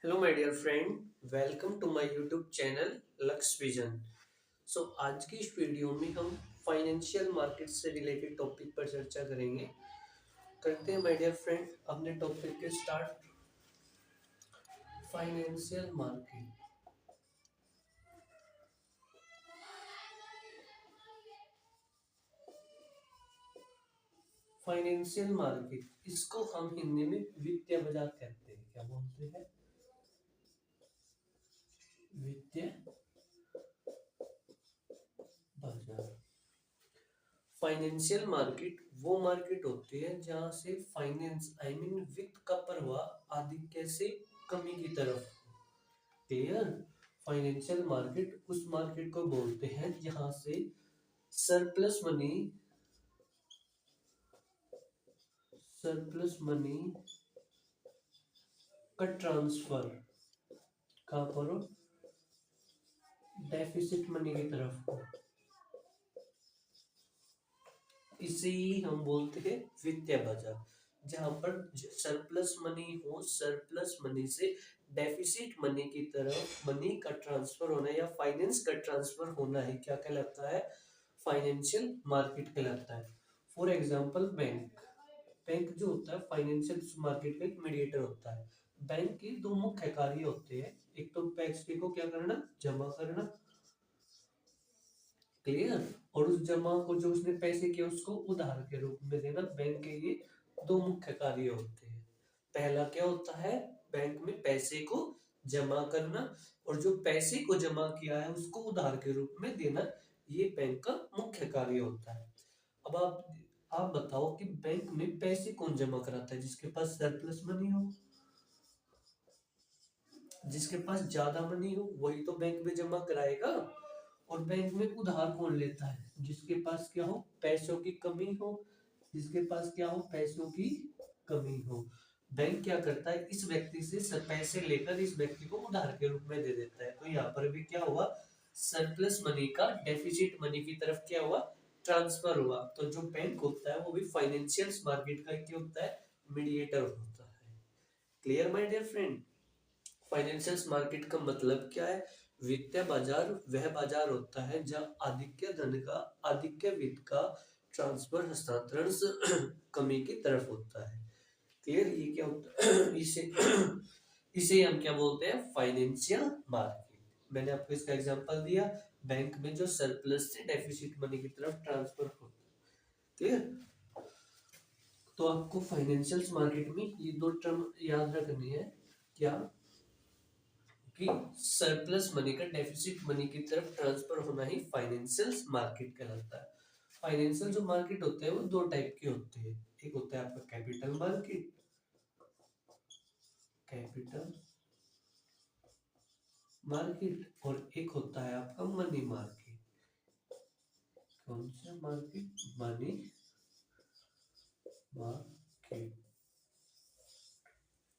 Hello my dear friend, welcome to my YouTube channel Lux Vision. आज की इस video में हम फाइनेंशियल मार्केट से रिलेटेड टॉपिक पर चर्चा करेंगे। करते हैं माय डियर फ्रेंड अपने टॉपिक के start. Financial market. Financial market इसको हम हिंदी में वित्तीय बाजार कहते हैं। क्या बोलते हैं? वित्तीय बाजार। फाइनेंशियल मार्केट वो मार्केट होती है जहां से फाइनेंस वित्त का प्रवाह आधिक्य से कमी की तरफ। क्लियर? फाइनेंशियल मार्केट उस मार्केट को बोलते हैं जहां से सरप्लस मनी सरप्लस मनी का ट्रांसफर कहां पर हो? डेफिसिट मनी की तरफ हो। इसे ही हम बोलते हैं वित्तीय बाजार। जहां पर सरप्लस मनी हो, सरप्लस मनी से डेफिसिट मनी की तरफ मनी का ट्रांसफर होना या फाइनेंस का ट्रांसफर होना ही क्या कहलाता है? फाइनेंशियल मार्केट कहलाता है। For example bank. बैंक जो होता है फाइनेंशियल मार्केट का एक मीडिएटर होता है। बैंक के दो मुख्य कार्य होते हैं। एक तो पैसे को क्या करना, जमा करना। क्लियर? और उस जमा को जो उसने पैसे किया उसको उधार के रूप में देना। बैंक के ये दो मुख्य कार्य होते हैं। पहला क्या होता है? बैंक में पैसे को जमा करना, और जो पैसे को जमा किया है उसको उधार के रूप में देना। ये बैंक का मुख्य कार्य होता है। अब आप बताओ कि बैंक में पैसे कौन जमा कराता है? जिसके पास सरप्लस मनी हो, जिसके पास ज्यादा मनी हो वही तो बैंक में जमा कराएगा। और बैंक में उधार कौन लेता है? जिसके पास क्या हो, पैसों की कमी हो। जिसके पास क्या हो, पैसों की कमी हो। बैंक क्या करता है, इस व्यक्ति से पैसे लेकर इस व्यक्ति को उधार के रूप में दे देता है। तो यहाँ पर भी क्या हुआ, सरप्लस मनी का डेफिसिट मनी की तरफ क्या हुआ, ट्रांसफर हुआ। तो जो बैंक होता है वो भी फाइनेंशियल मार्केट का क्या होता है, मीडिएटर होता है। Clear my dear friend? Financial market का मतलब क्या है? वित्तीय बाजार वह बाजार होता है जहां आधिक्य धन का, आधिक्य वित्त का ट्रांसफर, हस्तांतरण कमी की तरफ होता है। क्लियर? ये क्या होता है? इसे इसे हम क्या बोलते हैं, फाइनेंशियल मार्केट। मैंने आपको इसका एग्जांपल दिया, बैंक में जो सरप्लस से डेफिसिट मनी की तरफ ट्रांसफर होता है। क्लियर? तो आपको फाइनेंशियल मार्केट में ये दो टर्म याद रखनी है। क्या? कि सरप्लस मनी का डेफिसिट मनी की तरफ ट्रांसफर होना ही फाइनेंशियल मार्केट कहलाता है। फाइनेंशियल जो मार्केट होते हैं वो दो टाइप के होते हैं। एक होता है आपका कैपिटल मार्केट, कैपिटल मार्केट, और एक होता है आपका मनी मार्केट। कौन सा मार्केट? Money market.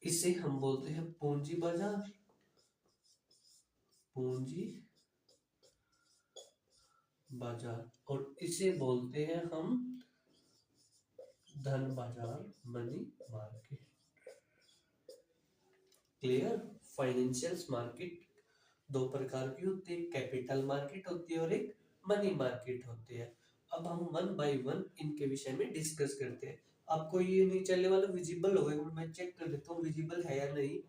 इसे हम बोलते हैं पूंजी बाजार, पूंजी बाजार। और इसे बोलते हैं हम धन बाजार, money market. Clear? Financial market दो प्रकार की होती है, कैपिटल मार्केट होती है और एक मनी मार्केट होती है। अब हम वन बाय वन इनके विषय में डिस्कस करते हैं। आपको ये नीचे वाला विजिबल होगा, मैं चेक कर लेता हूँ विजिबल है या नहीं।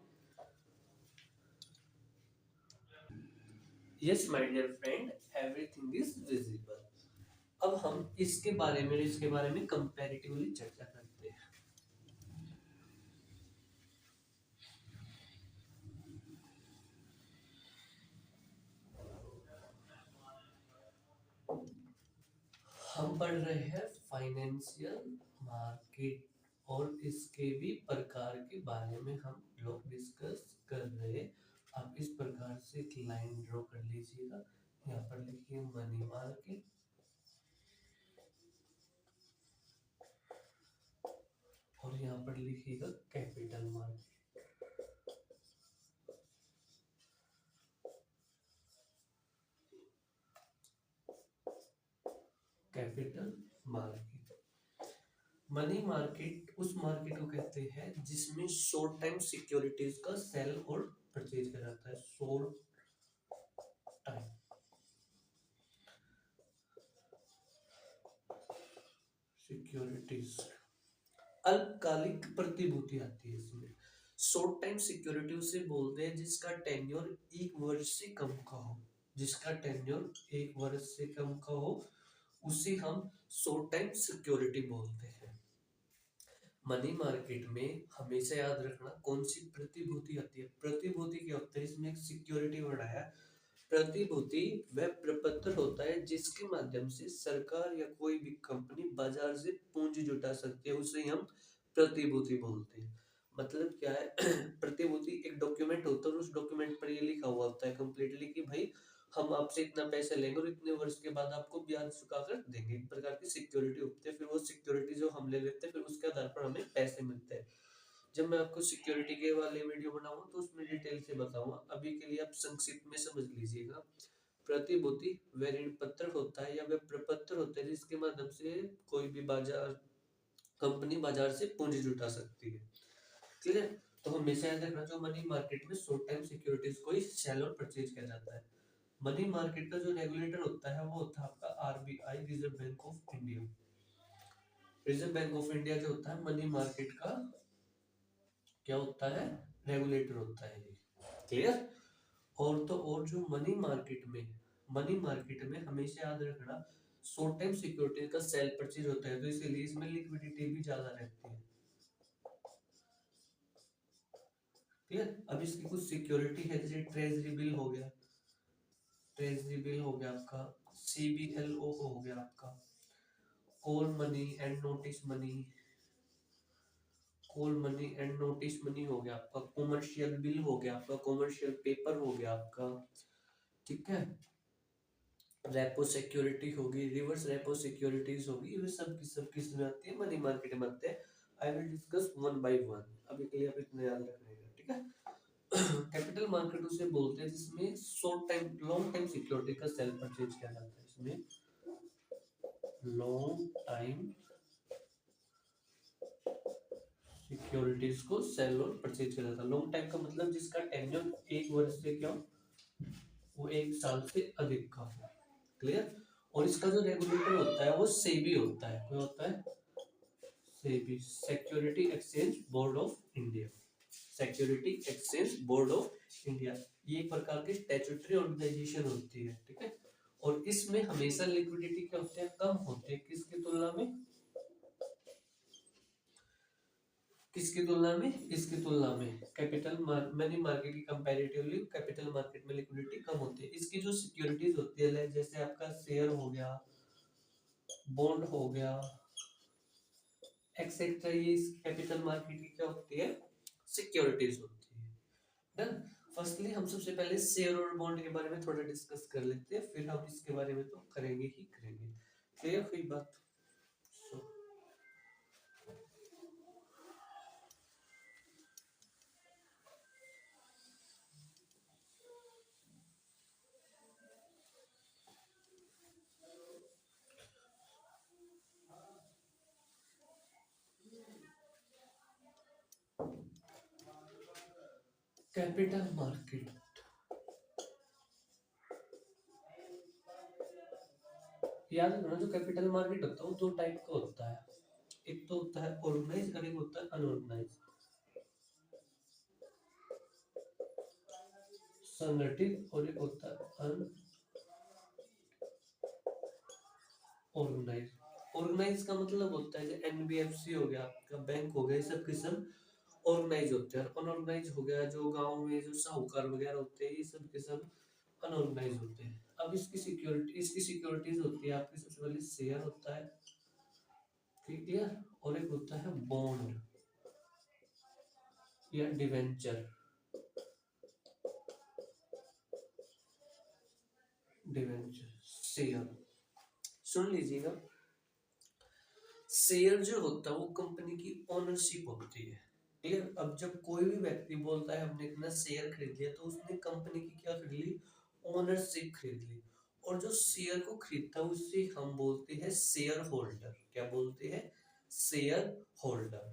Yes my dear friend, everything is visible. अब हम इसके बारे में कंपैरेटिवली चर्चा करते हैं। हम पढ़ रहे हैं फाइनेंशियल मार्केट, और इसके भी प्रकार के बारे में हम लोग डिस्कस कर रहे हैं। आप इस प्रकार से एक लाइन ड्रॉ कर लीजिएगा। यहाँ पर लिखिए मनी मार्केट, और यहाँ पर लिखिएगा capital market. Capital market. Money market उस मार्केट को कहते हैं जिसमें शॉर्ट टाइम सिक्योरिटीज का सेल और प्रतिभूति आती है इसमें। शॉर्ट टाइम सिक्योरिटी उसे बोलते हैं जिसका टेन्योर 1 वर्ष से कम का हो, जिसका टेन्योर 1 वर्ष से कम का हो उसे हम शॉर्ट टाइम सिक्योरिटी बोलते हैं। मनी मार्केट में हमेशा याद रखना कौन सी प्रतिभूति आती है, प्रतिभूति क्या होता है, इसमें एक सिक्योरिटी वर्ड आया। प्रतिभूति वह प्रपत्र होता है जिसके माध्यम से सरकार या कोई भी कंपनी बाजार से पूंजी जुटा सकती है, उसे हम प्रतिभूति बोलते हैं। मतलब क्या है प्रतिभूति एक डॉक्यूमेंट होता है और उस डॉक्यूमेंट पर ये लिखा हुआ होता है कंप्लीटली कि भाई हम आपसे इतना पैसे लेंगे और इतने वर्ष के बाद आपको ब्याज चुकाकर देंगे, एक प्रकार की सिक्योरिटी होती है। फिर वो सिक्योरिटी जो हम ले लेते हैं फिर उसके आधार पर हमें पैसे मिलते हैं। जब मैं आपको सिक्योरिटी के वाले वीडियो बनाऊंगा तो उसमें डिटेल से बताऊंगा, अभी के लिए आप संक्षिप्त में समझ लीजिएगा। प्रतिभूति वह ऋण पत्र होता है या वह प्रपत्र होता है जिसके माध्यम से कोई भी बाजार कंपनी बाजार से पूंजी जुटा सकती है। क्लियर? तो हमेशा याद रखना जो मनी मार्केट में शॉर्ट टाइम सिक्योरिटीज को ही सेल और परचेज किया जाता है। मनी मार्केट का जो रेगुलेटर होता है वो होता है आपका RBI, reserve bank of India. Reserve bank of India जो होता है मनी मार्केट का क्या होता है, रेगुलेटर होता है। क्लियर? और तो और जो मनी मार्केट में हमेशा याद रखना शॉर्ट टाइम सिक्योरिटी का सेल परचेज होता है, तो इसीलिए इसमें लिक्विडिटी भी ज्यादा रहती है। क्लियर? अब इसकी कुछ सिक्योरिटी है जैसे ट्रेजरी बिल हो गया, ट्रेजरी बिल हो गया आपका, सीबीएलओ हो गया आपका, call money and notice money, call money and notice money हो गया आपका, कॉमर्शियल बिल हो गया आपका, कॉमर्शियल पेपर हो गया आपका। ठीक है, रेपो सिक्योरिटी होगी, रिवर्स रेपो सिक्योरिटीज होगी, ये सब किस में आती है, मनी मार्केट में आते हैं। I will discuss one by one, अभी के लिए आप इतना याद रखिएगा। ठीक है, कैपिटल मार्केट उसे बोलते हैं जिसमें short time long time security का सेल परचेज किया जाता है। इसमें लॉन्ग टाइम सिक्योरिटीज को सेल और परचेज किया जाता है। लॉन्ग टाइम का मतलब जिसका टेन्योर 1 वर्ष से क्या वो 1 साल से अधिक का हो। क्लियर? और इसका जो रेगुलेटर होता है वो सेबी होता है। क्या होता है? SEBI, security exchange board of India. Security exchange board of India ये एक प्रकार की स्टैट्यूटरी ऑर्गेनाइजेशन होती है। ठीक है, और इसमें हमेशा लिक्विडिटी क्या होते हैं, कम होते हैं। किसकी तुलना में? किसकी तुलना में? इसकी तुलना में कैपिटल मनी मार्केट की कंपैरेटिवली कैपिटल मार्केट में लिक्विडिटी कम होती है। इसकी जो सिक्योरिटीज होती है जैसे आपका शेयर हो गया, बॉन्ड हो गया, एक्सेट्रा, ये कैपिटल मार्केट की क्या होती है, सिक्योरिटीज होती है। डन। फर्स्टली हम सबसे पहले शेयर और बॉन्ड के बारे में थोड़ा डिस्कस कर लेते हैं, फिर हम इसके बारे में तो करेंगे ही करेंगे। क्लियर हुई बात? कैपिटल मार्केट याद रखना जो कैपिटल मार्केट होता है वो 2 टाइप का होता है। एक तो होता है ऑर्गेनाइज और एक होता है अनऑर्गेनाइज, संगठित, और एक होता है अनऑर्गेनाइज। ऑर्गेनाइज का मतलब होता है जो एनबीएफसी हो गया, आपका बैंक हो गया, ये सब किस्म ऑर्गेनाइज होते हैं। अनऑर्गेनाइज हो गया जो गांव में जो साहूकार वगैरह होते हैं, ये सब किस्म अनऑर्गेनाइज होते हैं। अब इसकी सिक्योरिटीज होती है आपकी, सबसे पहले शेयर होता है, ठीक है, और एक होता है बॉन्ड या डिवेंचर। डिवेंचर, शेयर, सुन लीजिएगा, शेयर जो होता है वो कंपनी की ओनरशिप होती है। क्लियर? अब जब कोई भी व्यक्ति बोलता है हमने इतना शेयर खरीद लिया, तो उसने कंपनी की क्या खरीद ली, ओनरशिप खरीद ली। और जो शेयर को खरीदता है उसे हम बोलते हैं शेयर होल्डर। क्या बोलते हैं? Share holder.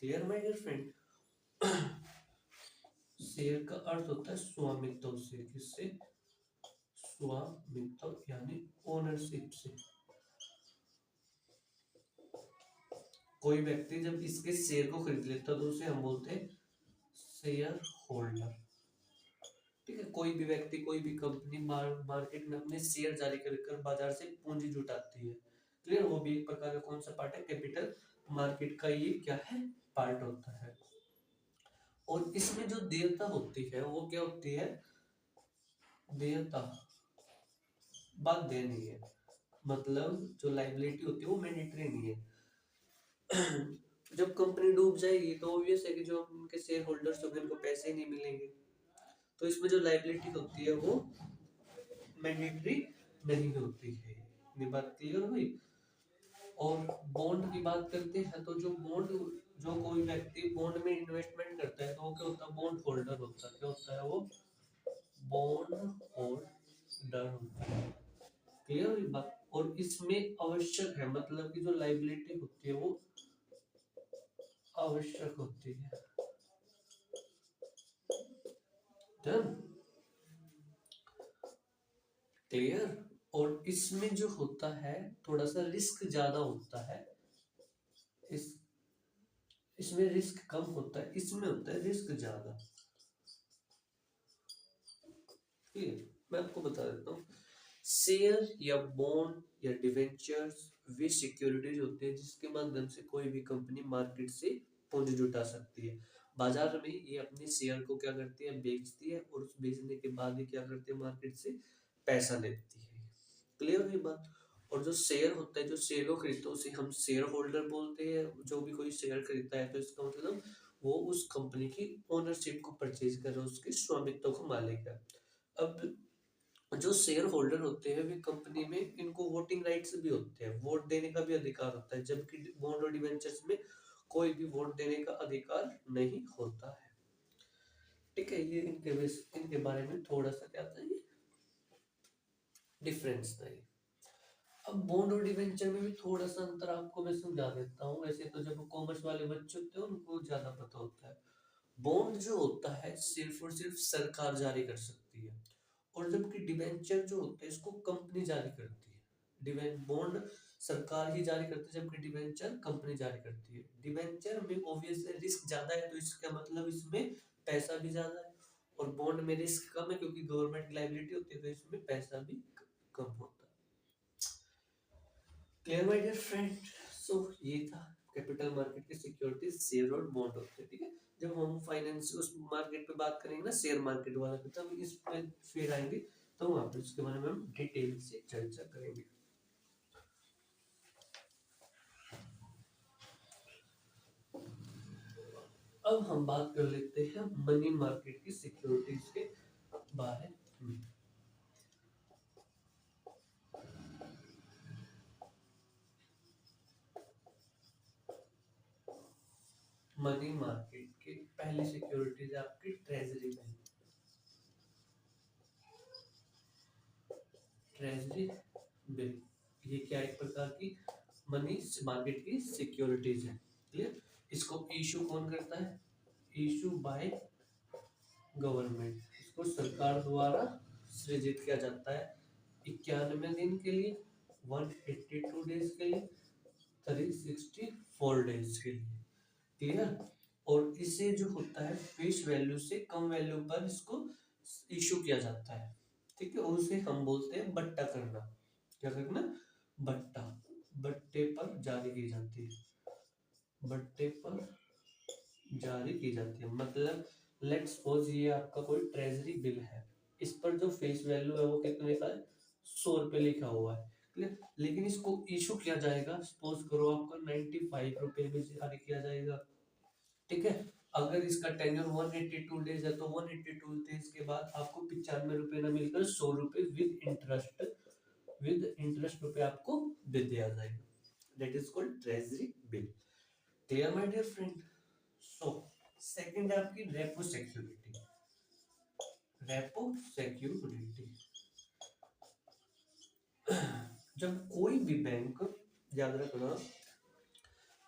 Clear my dear friend? Share का अर्थ होता है स्वामित्व से, किससे? स्वामित्व यानी ओनरशिप से। कोई व्यक्ति जब इसके शेयर को खरीद लेता है तो उसे हम बोलते हैं शेयर होल्डर। ठीक है, कोई भी व्यक्ति कोई भी कंपनी मार्केट में अपने शेयर जारी कर बाजार से पूंजी जुटाती है। क्लियर, वो भी एक प्रकार का कौन सा पार्ट है, कैपिटल मार्केट का ये क्या है, पार्ट होता है। और इसमें जो देयता होती है वो क्या होती है, देयता बाध्य नहीं है, मतलब जो लाइबिलिटी होती है वो मैंडेटरी नहीं है। जब कंपनी डूब जाएगी तो ऑब्वियस है कि जो उनके शेयर होल्डर्स होंगे उनको पैसे ही नहीं मिलेंगे, तो इसमें जो लाइबिलिटी होती है वो मैंडेटरी नहीं होती है। ये बात क्लियर हुई। और बॉन्ड की बात करते हैं तो जो कोई व्यक्ति बॉन्ड में इन्वेस्टमेंट करता है तो वो क्या होता है, बॉन्ड होल्डर होता है। क्या होता है वो, बॉन्ड होल्डर होता है। क्लियर हुई बात। और इसमें आवश्यक है, मतलब कि जो लाइबिलिटी होती है वो आवश्यक होती है। Done, clear. और इसमें जो होता है थोड़ा सा रिस्क ज्यादा होता है, इस इसमें रिस्क कम होता है, इसमें होता है रिस्क ज्यादा। ठीक है, मैं आपको बता देता हूँ। शेयर या बॉन्ड या डिवेंचर्स वे सिक्योरिटीज होते हैं जिसके माध्यम से कोई भी कंपनी मार्केट से पूंजी जुटा सकती है। बाजार में ये अपने शेयर को क्या करती है, बेचती है, और उस बेचने के बाद ये क्या करती है, मार्केट से पैसा लेती है। क्लियर हुई बात। और जो शेयर होता है, जो शेयर को खरीदता है उसे हम शेयर होल्डर बोलते हैं। जो भी कोई शेयर खरीदता है तो इसका मतलब वो उस कंपनी की ओनरशिप को परचेज कर रहा है, उसके स्वामित्व को मालिक है। अब जो शेयर होल्डर होते हैं वे कंपनी में, इनको वोटिंग राइट्स भी होते हैं, वोट देने का भी अधिकार होता है, जबकि बॉन्ड और डिवेंचर्स में कोई भी वोट देने का अधिकार नहीं होता है। ठीक है, ये इनके बारे में थोड़ा सा क्या था, ये डिफरेंस था ये। अब बॉन्ड और डिवेंचर में भी थोड़ा सा अंतर आपको मैं समझा देता हूँ। वैसे तो जब कॉमर्स वाले बच्चे होते हैं उनको ज्यादा पता होता है। बॉन्ड जो होता है सिर्फ और सिर्फ सरकार जारी कर सकती है, और जबकि डिवेंचर जो होते हैं इसको कंपनी जारी करती है। डिवेंच बॉन्ड सरकार ही जारी करती है, जबकि डिवेंचर कंपनी जारी करती है। डिवेंचर में ऑब्वियसली रिस्क ज्यादा है, तो इसका मतलब इसमें पैसा भी ज्यादा है। और बॉन्ड में रिस्क कम है क्योंकि गवर्नमेंट की लायबिलिटी होती है, तो इसमें पैसा भी कम होता है। Clear my dear friend. So ये था कैपिटल मार्केट की सिक्योरिटीज, शेयर और बॉन्ड होते हैं। ठीक है, जब हम फाइनेंस उस मार्केट पे बात करेंगे ना, शेयर मार्केट वाला पे, तब इस पे फिर आएंगे, तो वहां पे उसके बारे में हम डिटेल से चर्चा करेंगे। अब हम बात कर लेते हैं मनी मार्केट की सिक्योरिटीज के बारे में। मनी मार्केट की पहली सिक्योरिटीज है आपकी ट्रेजरी बिल। ट्रेजरी बिल ये क्या, एक प्रकार की मनी मार्केट की सिक्योरिटीज है। क्लियर, इसको इशू कौन करता है, इशू बाय गवर्नमेंट, इसको सरकार द्वारा सृजित किया जाता है 91 दिन के लिए, 182 डेज के लिए, 364 डेज के लिए। क्लियर। और इसे जो होता है फेस वैल्यू से कम वैल्यू पर इसको इशू किया जाता है। ठीक है, और उसे हम बोलते हैं बट्टा करना। क्या करना, बट्टा, बट्टे पर जारी की जाती है, बट्टे पर जारी की जाती है। मतलब लेट्स सपोज ये आपका कोई ट्रेजरी बिल है, इस पर जो फेस वैल्यू है वो कितने का है, 100 रुपये लिखा हुआ है। क्लियर, लेकिन इसको इशू किया जाएगा, सपोज करो आपका 95 रुपये में जारी किया जाएगा। ठीक है, अगर इसका टेन्योर 182 डेज है तो 182 डेज के बाद आपको 95 रुपये ना मिलकर 100 रुपये विद इंटरेस्ट रुपये आपको दे दिया जाएगा। That is called treasury bill. Clear my dear friend. So second है आपकी रेपो सिक्योरिटी। रेपो सिक्योरिटी, जब कोई भी बैंक, याद रखना,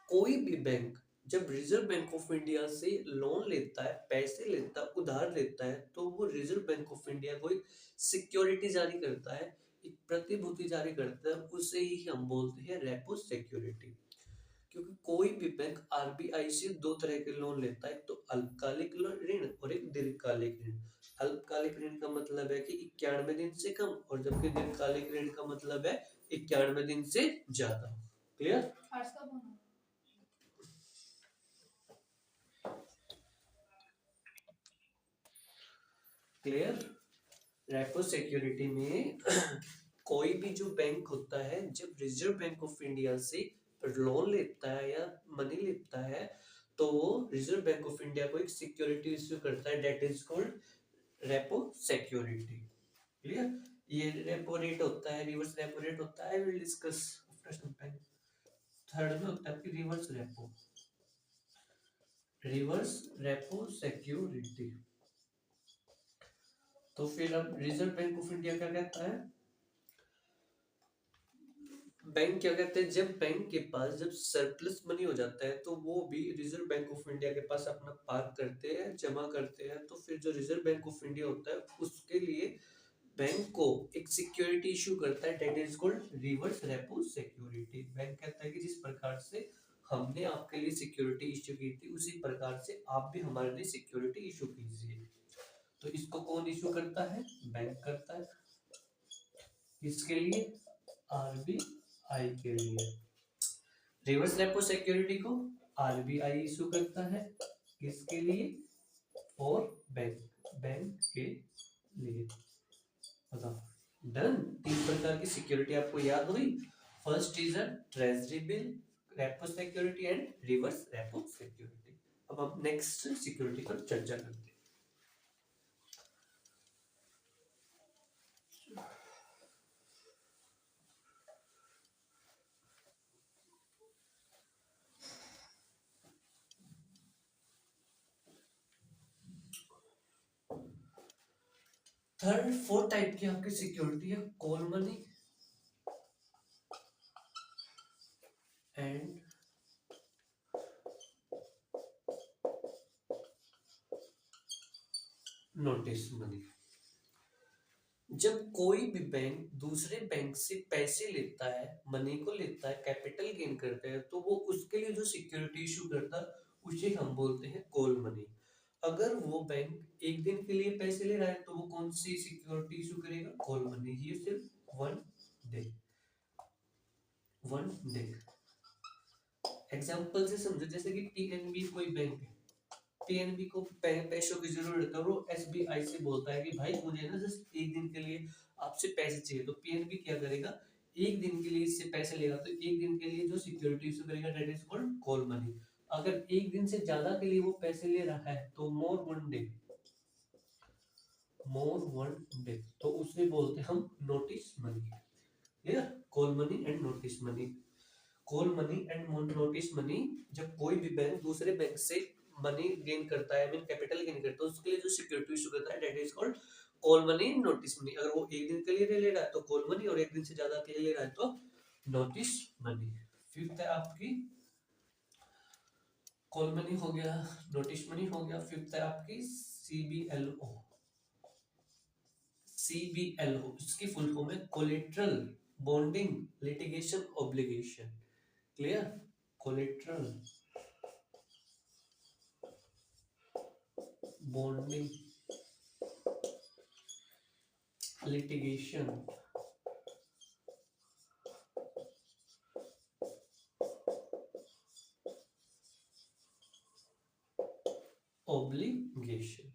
कोई भी बैंक जब रिजर्व बैंक ऑफ इंडिया से लोन लेता है, पैसे लेता है, उधार लेता है, तो वो रिजर्व बैंक ऑफ इंडिया को एक सिक्योरिटी जारी करता है, एक प्रतिभूति जारी करता है, उसे ही हम बोलते हैं रेपो सिक्योरिटी। क्योंकि कोई भी बैंक आरबीआई से दो तरह के लोन लेता है, एक तो अल्पकालिक ऋण और एक दीर्घकालिक ऋण। अल्पकालिक ऋण का मतलब है कि 91 दिन से कम, और जबकि दीर्घकालिक ऋण का मतलब है 91 दिन से ज्यादा। क्लियर? क्लियर? रेपो सिक्योरिटी में कोई भी जो बैंक होता है, जब रिजर्व बैंक ऑफ इंडिया से लोन लेता है या मनी लेता है, तो वो रिजर्व बैंक ऑफ इंडिया को एक सिक्योरिटी इश्यू करता है, that is called repo security. Clear? ये रेपो रेट होता है, रिवर्स रेपो रेट होता है, will discuss after some time. Third में होता है कि reverse repo, reverse repo security. तो फिर अब रिजर्व बैंक ऑफ इंडिया क्या कहता है, बैंक क्या कहते हैं, जब बैंक के पास जब सरप्लस मनी हो जाता है तो वो भी रिजर्व बैंक ऑफ इंडिया के पास अपना पार्क करते हैं, जमा करते हैं। तो फिर जो रिजर्व बैंक ऑफ इंडिया होता है उसके लिए बैंक को एक सिक्योरिटी इशू करता है, that is called reverse repo security. Bank कहता है कि जिस प्रकार से हमने आपके लिए सिक्योरिटी इशू की थी, उसी प्रकार से आप भी हमारे लिए सिक्योरिटी इशू कीजिए। तो इसको कौन इशू करता है? बैंक करता है। इसके लिए आरबीआई के लिए। रिवर्स रेपो सिक्योरिटी को आरबीआई इशू करता है, किसके लिए? और बैंक के लिए। बताओ, डन। तीन प्रकार की सिक्योरिटी आपको याद हुई। First is a treasury bill, repo security and reverse repo security. अब हम नेक्स्ट सिक्योरिटी पर चर्चा करते हैं। थर्ड फोर्थ टाइप की आपकी सिक्योरिटी है call money and notice money. जब कोई भी बैंक दूसरे बैंक से पैसे लेता है, मनी को लेता है, कैपिटल गेन करता है, तो वो उसके लिए जो सिक्योरिटी इशू करता है उसे हम बोलते हैं कॉल मनी। अगर वो बैंक एक दिन के लिए पैसे ले रहा है तो वो कौन सी सिक्योरिटी इशू करेगा? Call money. ये सिर्फ डे वन डे। एग्जांपल से समझो, जैसे कि पीएनबी कोई बैंक है, पीएनबी को पैसों की जरूरत है, वो एसबीआई से बोलता है कि भाई मुझे ना जस्ट एक दिन के लिए आपसे पैसे चाहिए। तो पीएनबी क्या करेगा? एक दिन के लिए इससे पैसे लेगा, तो एक दिन के लिए जो सिक्योरिटी इशू करेगा that is called call money. अगर एक दिन से ज्यादा के लिए वो पैसे ले रहा है तो मोर वन डे तो उसे बोलते हैं हम notice money. Clear? Call money and notice money. Call money and notice money, जब कोई भी बैंक दूसरे बैंक से मनी गेन करता है, मीन कैपिटल गेन करता है, उसके लिए जो सिक्योरिटी इशू करता है that is called call money notice money. अगर वो एक दिन के लिए ले रहा है तो कॉल मनी, और एक दिन से ज्यादा के लिए ले रहा है तो नोटिस मनी। फिफ्थ है आपकी कॉल मनी हो गया, नोटिस मनी हो गया। फिफ्थ है आपकी सीबीएलओ। सीबीएलओ इसकी फुल फॉर्म है collateral bonding litigation obligation. Clear? Collateral bonding litigation obligation.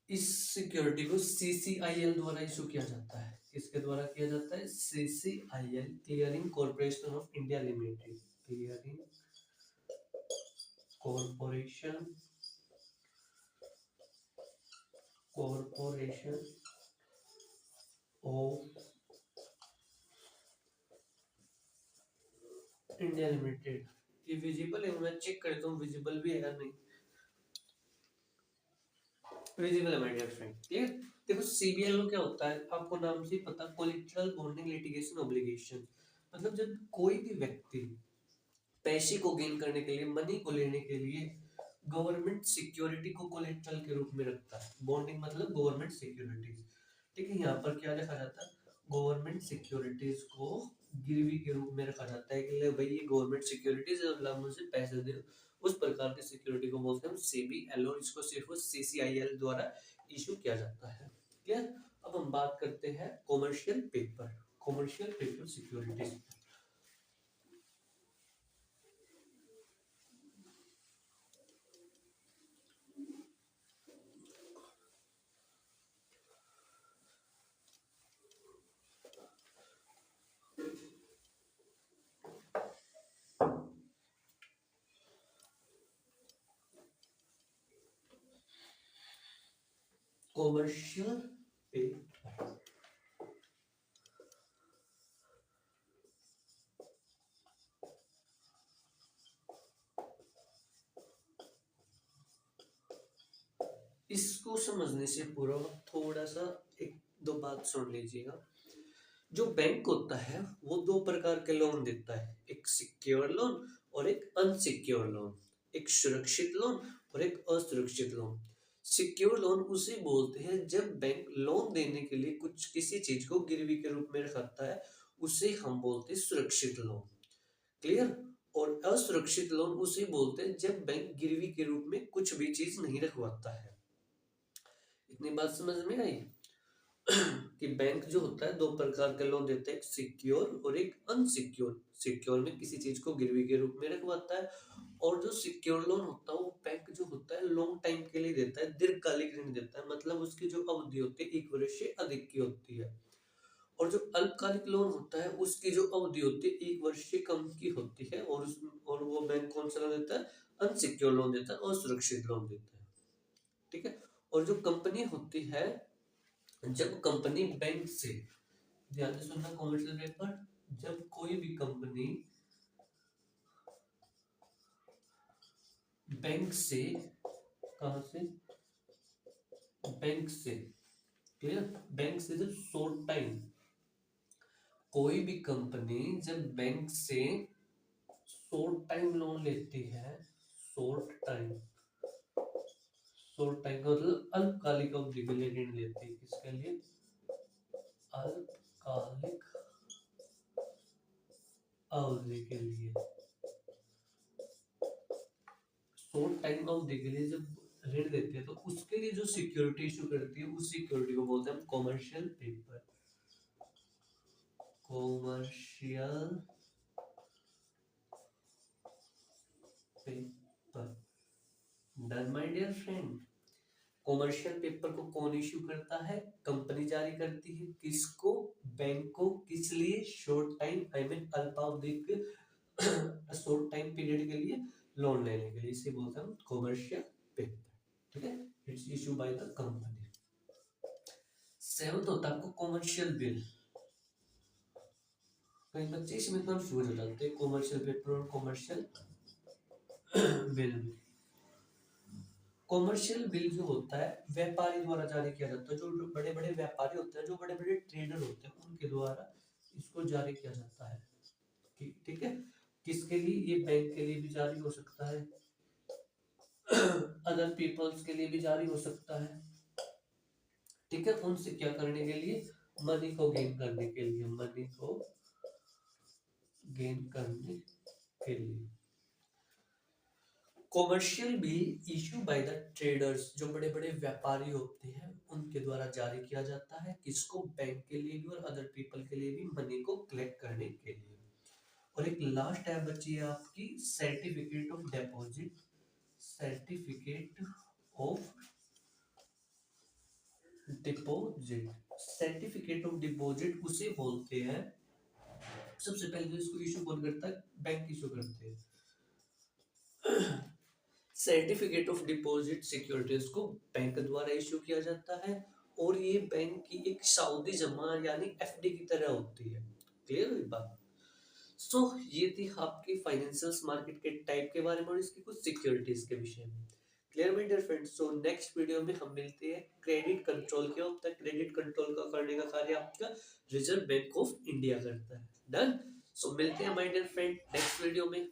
इस सिक्योरिटी को सीसीआईएल द्वारा इशू किया जाता है। किसके द्वारा किया जाता है? CCIL, clearing corporation of India limited. Clearing corporation of India limited. ये विजिबल है, मैं चेक करता हूँ विजिबल भी है या नहीं। विजिबल है माय डियर फ्रेंड। क्लियर? देखो सीबीएलओ क्या होता है, आपको नाम से पता, कोलेटरल बॉन्डिंग लिटिगेशन ऑब्लिगेशन। मतलब जब कोई भी व्यक्ति पैसे को गेन करने के लिए, मनी को लेने के लिए गवर्नमेंट सिक्योरिटी को कोलेटरल के रूप में रखता है। बॉन्डिंग मतलब गवर्नमेंट सिक्योरिटी। ठीक है, यहाँ पर क्या देखा जाता है? गवर्नमेंट सिक्योरिटीज को गिरवी के रूप में रखा जाता है कि भाई ये गवर्नमेंट सिक्योरिटीज है और मुझे पैसे दे, उस प्रकार की सिक्योरिटी को बोलते हैं सीबीएल और इसको सिर्फ सीसीआईएल द्वारा इशू किया जाता है। क्लियर। अब हम बात करते हैं commercial paper securities. Commercial paper इसको समझने से पूर्व थोड़ा सा एक दो बात सुन लीजिएगा। जो बैंक होता है वो दो प्रकार के लोन देता है, एक सिक्योर लोन और एक अनसिक्योर लोन, एक सुरक्षित लोन और एक असुरक्षित लोन। सिक्योर लोन उसे बोलते हैं जब बैंक लोन देने के लिए कुछ किसी चीज को गिरवी के रूप में रखता है, उसे हम बोलते हैं सुरक्षित लोन। क्लियर। और असुरक्षित लोन उसे बोलते हैं जब बैंक गिरवी के रूप में कुछ भी चीज नहीं रखवाता है। इतनी बात समझ में आई कि बैंक जो होता है दो प्रकार के लोन देता है, एक सिक्योर और एक अनसिक्योर। सिक्योर में किसी चीज को गिरवी के रूप में रखवाता है, और जो सिक्योर लोन होता है वो बैंक जो होता है लॉन्ग टाइम के लिए देता है, दीर्घकालिक ऋण देता है, मतलब उसकी जो अवधि होती है 1 वर्ष से अधिक की होती है। और जो अल्पकालिक लोन होता है उसकी जो अवधि होती है 1 वर्ष से कम की होती है, और वो बैंक कौन सा लोन देता है, अनसिक्योर लोन देता है, असुरक्षित लोन देता है। ठीक है। और जो कंपनी होती है, जब कंपनी बैंक से, ध्यान से सुनना कॉमर्शियल पेपर, जब कोई भी कंपनी बैंक से, कहां से, बैंक से, क्लियर, बैंक से जब शॉर्ट टाइम, कोई भी कंपनी जब बैंक से शॉर्ट टाइम लोन लेती है, शॉर्ट टाइम का मतलब अल्पकालिक अवधि के लिए ऋण लेती है, किसके लिए, अल्पकालिक अवधि के लिए, शॉर्ट टाइम अवधि के लिए जब ऋण देती है तो उसके लिए जो सिक्योरिटी इशू करती है उस सिक्योरिटी को बोलते हैं हम commercial paper. Commercial paper. Done my dear friend. Commercial paper को कौन इशू करता है, कंपनी जारी करती है, किसको, बैंक को, किस लिए, शॉर्ट टाइम आई मीन अल्पावधिक शॉर्ट टाइम पीरियड के लिए लोन लेने के लिए, इसे बोलते हैं कॉमर्शियल पेपर। ठीक है, it's issue by the company. Seventh होता है आपको कॉमर्शियल बिल। कई बच्चे इसमें कंफ्यूज हो जाते हैं कॉमर्शियल पेपर और कॉमर्शियल बिल में। कॉमर्शियल बिल जो होता है व्यापारी द्वारा जारी किया जाता है, जो बड़े बड़े व्यापारी होते हैं, जो बड़े बड़े ट्रेडर होते हैं, उनके द्वारा इसको जारी किया जाता है। ठीक है, किसके लिए, ये बैंक के लिए भी जारी हो सकता है, अदर पीपल्स के लिए भी जारी हो सकता है। ठीक है, उनसे क्या करने के लिए, मनी को गेन करने के लिए, मनी को गेन करने के लिए। Commercial bill issue by the traders, जो बड़े बड़े व्यापारी होते हैं उनके द्वारा जारी किया जाता है, किसको, बैंक के लिए भी और अदर पीपल के लिए भी, मनी को कलेक्ट करने के लिए। और एक लास्ट टैब बची है आपकी certificate of deposit. Certificate of deposit, certificate of deposit उसे बोलते हैं, सबसे पहले जो इसको इशू कौन करता है, बैंक इशू करते हैं। सर्टिफिकेट ऑफ डिपॉजिट सिक्योरिटीज को बैंक द्वारा इशू किया जाता है, और ये बैंक की एक सावधि जमा यानी एफडी की तरह होती है। क्लियर हुई बात। सो ये थी आपकी फाइनेंशियल मार्केट के टाइप के बारे में और इसकी कुछ सिक्योरिटीज के विषय में। Clear my dear friends. So next video में हम मिलते हैं क्रेडिट कंट्रोल के। अब तक क्रेडिट कंट्रोल का करने का कार्य आपका रिजर्व बैंक ऑफ इंडिया करता है। डन। सो मिलते हैं my dear friend next video में।